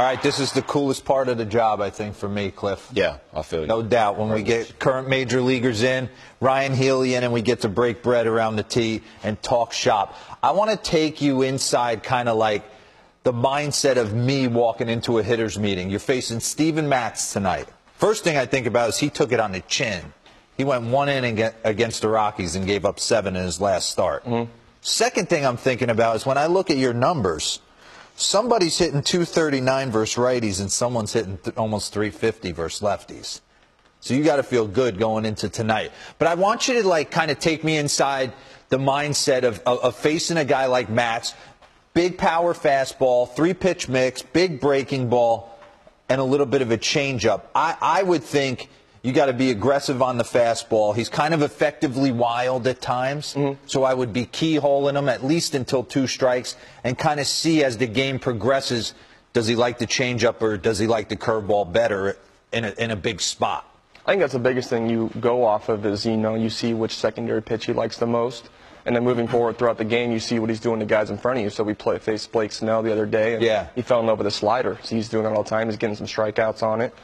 All right, this is the coolest part of the job, I think, for me, Cliff. Yeah, I feel you. No doubt. When we get current major leaguers in, Ryan Healy in, and we get to break bread around the tee and talk shop. I want to take you inside kind of like the mindset of me walking into a hitter's meeting. You're facing Steven Matz tonight. First thing I think about is he took it on the chin. He went one inning against the Rockies and gave up 7 in his last start. Second thing I'm thinking about is when I look at your numbers, somebody's hitting 239 versus righties and someone's hitting almost 350 versus lefties. So you got to feel good going into tonight. But I want you to like kind of take me inside the mindset of facing a guy like Matz. Big power fastball, 3-pitch mix, big breaking ball, and a little bit of a changeup. I would think you got to be aggressive on the fastball. He's kind of effectively wild at times, so I would be keyholing him at least until 2 strikes and kind of see as the game progresses, does he like the changeup or does he like the curveball better in a big spot? I think that's the biggest thing you go off of is, you see which secondary pitch he likes the most. And then moving forward throughout the game, you see what he's doing to guys in front of you. So we faced Blake Snell the other day, and he fell in love with a slider. So he's doing it all the time. He's getting some strikeouts on it.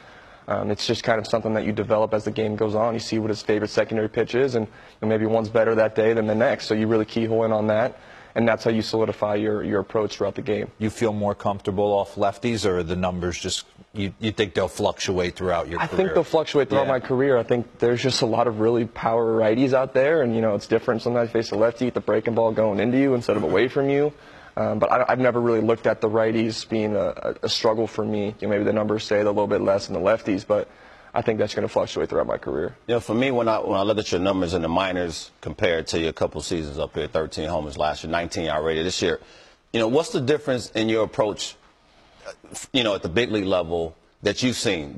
It's just kind of something that you develop as the game goes on. You see what his favorite secondary pitch is, and maybe one's better that day than the next. So you really keyhole in on that, and that's how you solidify your approach throughout the game. You feel more comfortable off lefties, or the numbers just you think they'll fluctuate throughout your career? I think they'll fluctuate throughout my career. I think there's just a lot of really power righties out there, and it's different. Sometimes you face a lefty, the breaking ball going into you instead of away from you. But I've never really looked at the righties being a struggle for me. Maybe the numbers say a little bit less than the lefties, but I think that's going to fluctuate throughout my career. Yeah, for me, when I look at your numbers in the minors compared to your couple seasons up here, 13 homers last year, 19 already this year, what's the difference in your approach, at the big league level that you've seen?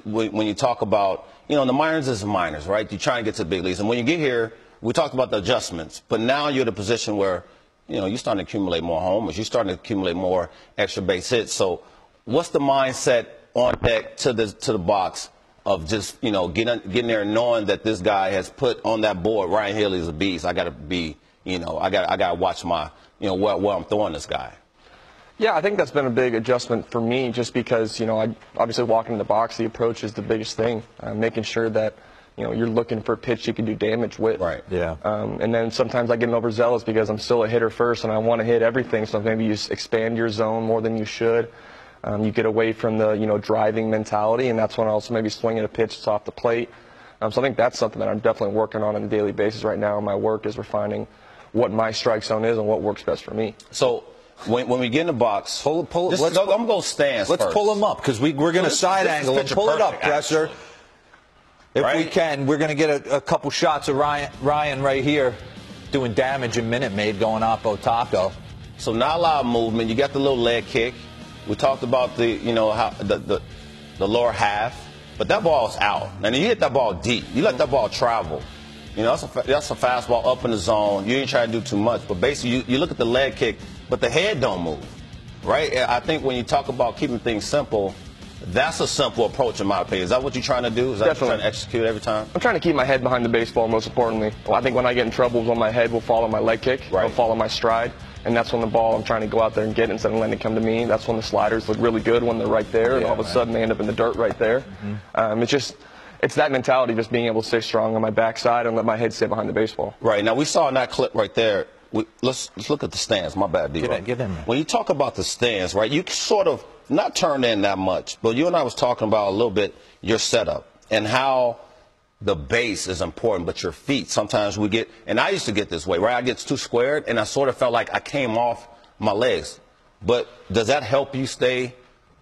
When you talk about, the minors is the minors, right? You try and get to the big leagues. And when you get here, we talked about the adjustments, but now you're in a position where, you're starting to accumulate more homers. You're starting to accumulate more extra base hits. So what's the mindset on deck to the box of just, getting there and knowing that this guy has put on that board, Ryan Healy is a beast. I got to be, I got to watch my, where I'm throwing this guy. Yeah, I think that's been a big adjustment for me just because, I obviously walking in the box, the approach is the biggest thing. Making sure that, you're looking for a pitch you can do damage with. Right. Yeah. And then sometimes I get overzealous because I'm still a hitter first and I want to hit everything. So maybe you expand your zone more than you should. You get away from the, driving mentality, and that's when I also maybe swing at a pitch that's off the plate. So I think that's something that I'm definitely working on a daily basis right now. My work is refining what my strike zone is and what works best for me. So when we get in the box, I'm going to go stance Let's first. pull him up because we're going to side angle and pull it up, Presser. If we can, we're going to get a couple shots of Ryan right here doing damage in Minute Maid going oppo taco. So not a lot of movement. You got the little leg kick. We talked about the, how the lower half, but that ball's out. And you hit that ball deep. You let that ball travel. That's a fastball up in the zone. You ain't trying to do too much, but basically you look at the leg kick, but the head don't move, right? I think when you talk about keeping things simple, that's a simple approach in my opinion. Is that what you're trying to do? Is that what you're trying to execute every time? I'm trying to keep my head behind the baseball, most importantly. Well, I think when I get in trouble is when my head will follow my leg kick, will follow my stride, and that's when the ball I'm trying to go out there and get instead of letting it come to me. That's when the sliders look really good when they're right there, and all of a sudden they end up in the dirt right there. It's that mentality, just being able to stay strong on my backside and let my head stay behind the baseball. Right. Now, we saw in that clip right there, let's look at the stance. My bad, D. Get in there. When you talk about the stance, right, you sort of not turned in that much, but you and I was talking about a little bit your setup and how the base is important, but your feet, sometimes we get, and I used to get this way, right? I get too squared, and I sort of felt like I came off my legs. But does that help you stay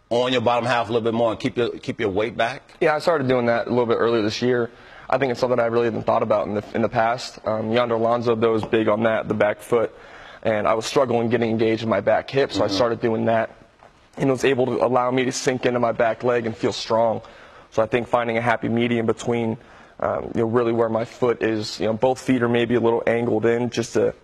on your bottom half a little bit more and keep your weight back? Yeah, I started doing that a little bit earlier this year. I think it's something I really haven't thought about in the past. Yonder Alonso, though, was big on that, the back foot, and I was struggling getting engaged in my back hip, so I started doing that, and it was able to allow me to sink into my back leg and feel strong. So I think finding a happy medium between, really where my foot is, both feet are maybe a little angled in just to,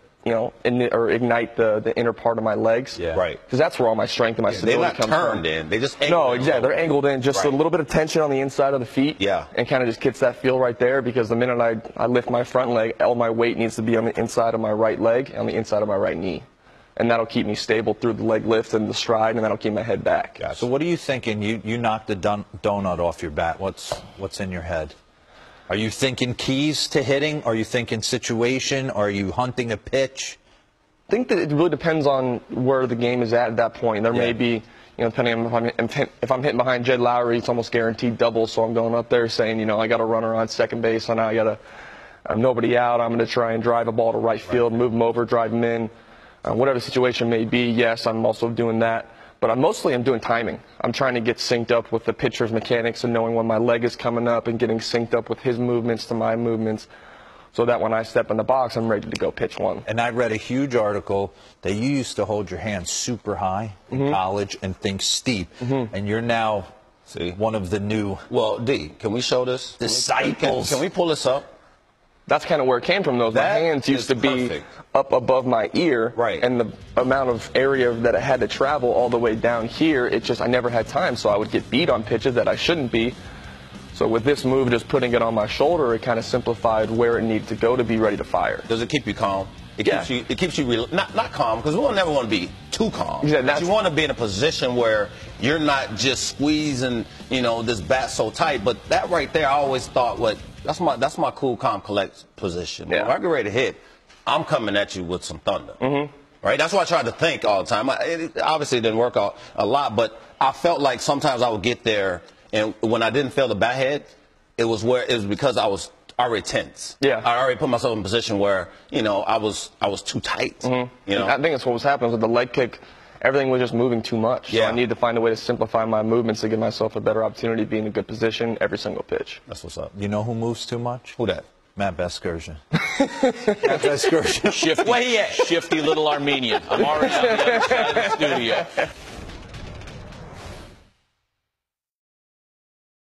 ignite the inner part of my legs. Yeah. Right. Because that's where all my strength and my stability comes from. They're not turned in. They just angled No, exactly. They're angled in. Just a little bit of tension on the inside of the feet. Yeah. And kind of just gets that feel right there because the minute I lift my front leg, all my weight needs to be on the inside of my right leg and on the inside of my right knee. and that'll keep me stable through the leg lift and the stride, and that'll keep my head back. Gotcha. So what are you thinking? You knocked the donut off your bat. What's in your head? Are you thinking keys to hitting? Are you thinking situation? Are you hunting a pitch? I think that it really depends on where the game is at that point. There may be, depending on if I'm hitting behind Jed Lowry, it's almost guaranteed double. So I'm going up there saying, I got a runner on second base, and I got nobody out. I'm going to try and drive a ball to right field, move him over, drive him in. Whatever the situation may be, yes, I'm also doing that. But I'm doing timing. I'm trying to get synced up with the pitcher's mechanics and knowing when my leg is coming up and getting synced up with his movements to my movements, so that when I step in the box, I'm ready to go pitch one. And I read a huge article that you used to hold your hands super high in college and think steep, and you're now one of the new. Well, D, can we show this? Disciples. Can we pull this up? That's kind of where it came from, though. My hands used to be up above my ear, and the amount of area that I had to travel all the way down here, I never had time, so I would get beat on pitches that I shouldn't be. So with this move, just putting it on my shoulder, it kind of simplified where it needed to go to be ready to fire. Does it keep you calm? It keeps you not calm, because we will never want to be too calm. Yeah, you want to be in a position where you're not just squeezing, this bat so tight. But that right there, I always thought, that's my cool, calm, collect position. Yeah. When I get ready to hit, I'm coming at you with some thunder. Right? That's what I tried to think all the time. It obviously didn't work out a lot, but I felt like sometimes I would get there, and when I didn't feel the bat head, it was because I was already tense. Yeah. I already put myself in a position where, I was too tight. I think that's what was happening with the leg kick. Everything was just moving too much. So I needed to find a way to simplify my movements to give myself a better opportunity to be in a good position every single pitch. That's what's up. You know who moves too much? Who that? Matt Beskersion. Matt Beskersion. Shifty little Armenian. I'm already on the other side of the studio.